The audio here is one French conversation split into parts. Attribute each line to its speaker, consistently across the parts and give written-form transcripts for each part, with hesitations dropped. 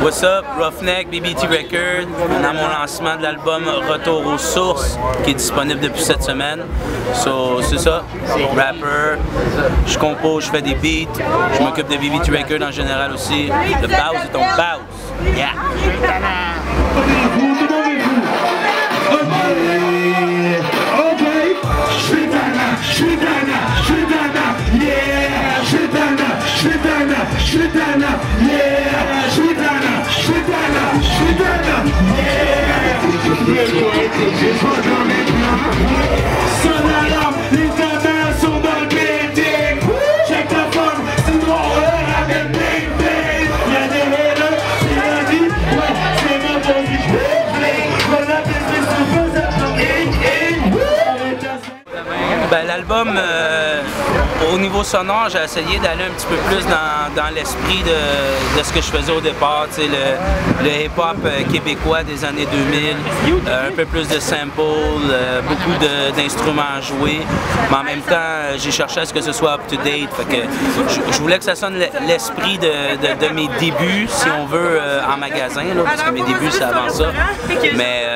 Speaker 1: What's up, Roughneck, BBT Record, dans mon lancement de l'album Retour aux sources, qui est disponible depuis cette semaine. So, c'est ça, rapper, je compose, je fais des beats, je m'occupe de BBT Record en général aussi. Le Baus est ton Baus. Yeah! Ben, l'album, au niveau sonore, j'ai essayé d'aller un petit peu plus dans l'esprit de ce que je faisais au départ, le hip-hop québécois des années 2000, un peu plus de samples, beaucoup d'instruments joués, mais en même temps, j'ai cherché à ce que ce soit up-to-date, fait que je voulais que ça sonne l'esprit de mes débuts, si on veut, en magasin, là, parce que mes débuts, c'est avant ça, mais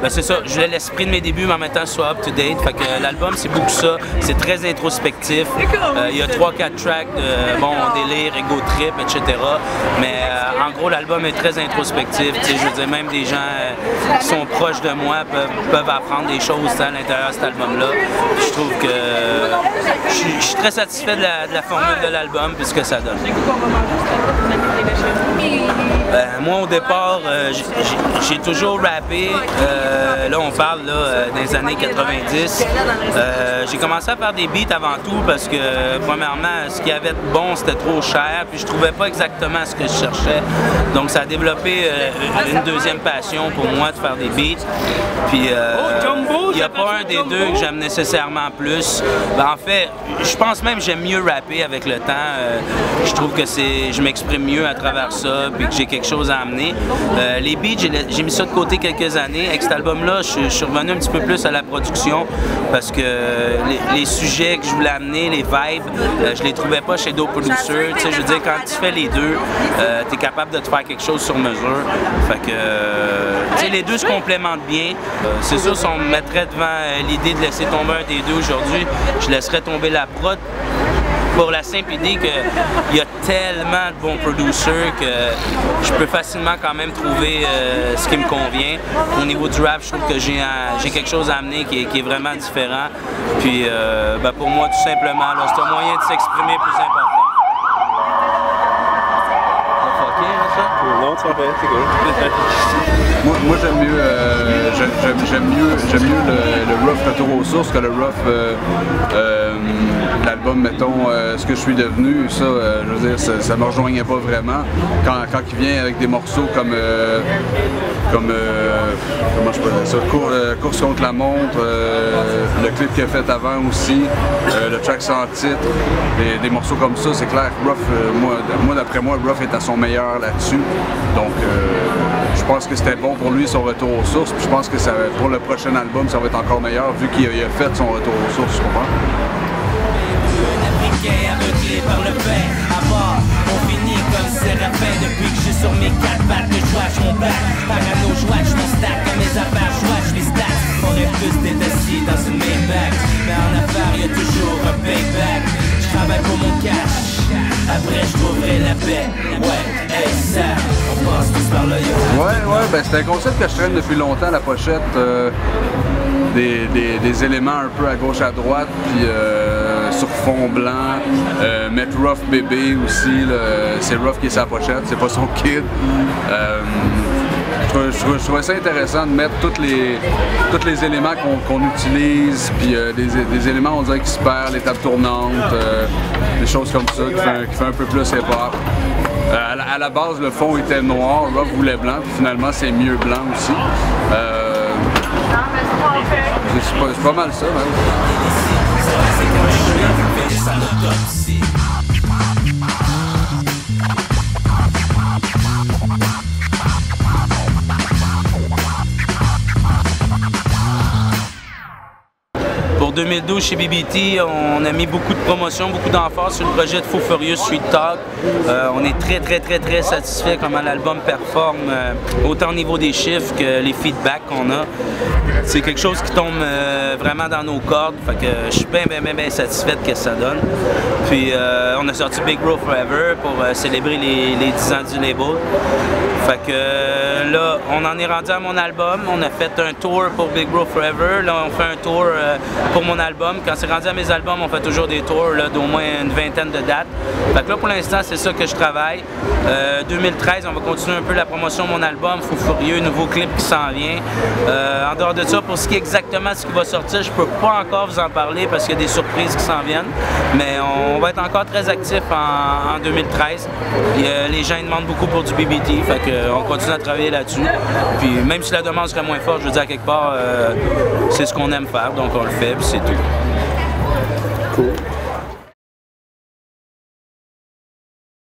Speaker 1: ben, c'est ça, je voulais l'esprit de mes débuts, mais en même temps, soit up-to-date, fait que l'album, c'est beaucoup ça, c'est très introspectif, il y a 3-4 tracks de bon délire, ego trip, etc. Mais en gros, l'album est très introspectif, je veux dire, même des gens qui sont proches de moi peuvent apprendre des choses à l'intérieur de cet album-là. Je trouve que je suis très satisfait de la formule de l'album et ce que ça donne. Moi, au départ, j'ai toujours rappé. Là, on parle des années 90. J'ai commencé à faire des beats avant tout parce que, premièrement, ce qu'il y avait de bon, c'était trop cher, puis je trouvais pas exactement ce que je cherchais. Donc, ça a développé une deuxième passion pour moi de faire des beats. Puis, il n'y a pas un des deux que j'aime nécessairement plus. Ben, en fait, je pense même que j'aime mieux rapper avec le temps. Je trouve que je m'exprime mieux à travers ça, puis que j'ai quelque chose à amener. Les beats, j'ai mis ça de côté quelques années. Avec cet album-là, je suis revenu un petit peu plus à la production parce que les sujets que je voulais amener, les vibes, je les trouvais pas chez d'autres producers. Je veux dire, quand tu fais les deux, tu es capable de te faire quelque chose sur mesure. Fait que, les deux se complémentent bien. C'est sûr, si on me mettrait devant l'idée de laisser tomber un des deux aujourd'hui, je laisserais tomber la prod. Pour la simple idée qu'il y a tellement de bons producers que je peux facilement quand même trouver ce qui me convient. Au niveau du rap, je trouve que j'ai quelque chose à amener qui est vraiment différent. Puis ben pour moi, tout simplement, c'est un moyen de s'exprimer plus important.
Speaker 2: Non, tu vas bien, c'est cool.
Speaker 3: Moi j'aime mieux le rough Retour aux sources que le rough l'album, mettons, ce que je suis devenu. Ça, je veux dire, ça me rejoignait pas vraiment. Quand il vient avec des morceaux comme comment je peux dire ça, Course contre la montre, le clip qu'il a fait avant aussi, le track sans titre, des morceaux comme ça, c'est clair que Rough, moi d'après moi, Rough est à son meilleur là-dessus. Donc je pense que c'était bon pour lui son retour aux sources, puis je pense que pour le prochain album ça va être encore meilleur vu qu'il a fait son retour aux sources, tu comprends?
Speaker 4: Aveuglé par le pain, à bord, on finit comme Séraphin. Depuis que je suis sur mes 4 pattes, que je watch mon back. Parano, je watch mon stack, comme mes affaires, je watch les stats. On rêve tous d'être assis dans une Maybach, mais en affaires, y'a toujours un payback. Je travaille pour mon cash, après je trouverai la paix. Ouais, hey ça, on passe tous par là.
Speaker 3: Ouais, ben c'est un concept que je traîne depuis longtemps, la pochette. Des éléments un peu à gauche à droite, puis sur fond blanc, mettre Rough bébé aussi, c'est Rough qui est sa pochette, c'est pas son kid. Je trouvais ça intéressant de mettre tous les éléments qu'on utilise, puis des éléments on dirait qui se perdent, les tables tournantes, des choses comme ça qui fait un peu plus hip-hop. À la base le fond était noir, Rough voulait blanc, puis finalement c'est mieux blanc aussi. C'est pas mal ça, même.
Speaker 1: pour 2012 chez BBT, on a mis beaucoup de promotion, beaucoup d'emphase sur le projet de Fou Furieux Street Talk. On est très satisfait comment l'album performe, autant au niveau des chiffres que les feedbacks qu'on a. C'est quelque chose qui tombe vraiment dans nos cordes, fait que je suis bien satisfait de ce que ça donne. Puis on a sorti Big Bro Forever pour célébrer les 10 ans du label. Fait que là, on en est rendu à mon album. On a fait un tour pour Big Bro Forever. Là, on fait un tour pour mon album. Quand c'est rendu à mes albums, on fait toujours des tours d'au moins une vingtaine de dates. Fait que là, pour l'instant, c'est ça que je travaille. 2013, on va continuer un peu la promotion de mon album, Fou Furieux, nouveau clip qui s'en vient. En dehors de ça, pour ce qui est exactement ce qui va sortir, je peux pas encore vous en parler parce qu'il y a des surprises qui s'en viennent. Mais on va être encore très actifs en 2013. Les gens demandent beaucoup pour du BBT. Fait que on continue à travailler là-dessus. Puis même si la demande serait moins forte, je veux dire, à quelque part, c'est ce qu'on aime faire, donc on le fait, puis c'est tout.
Speaker 2: Cool.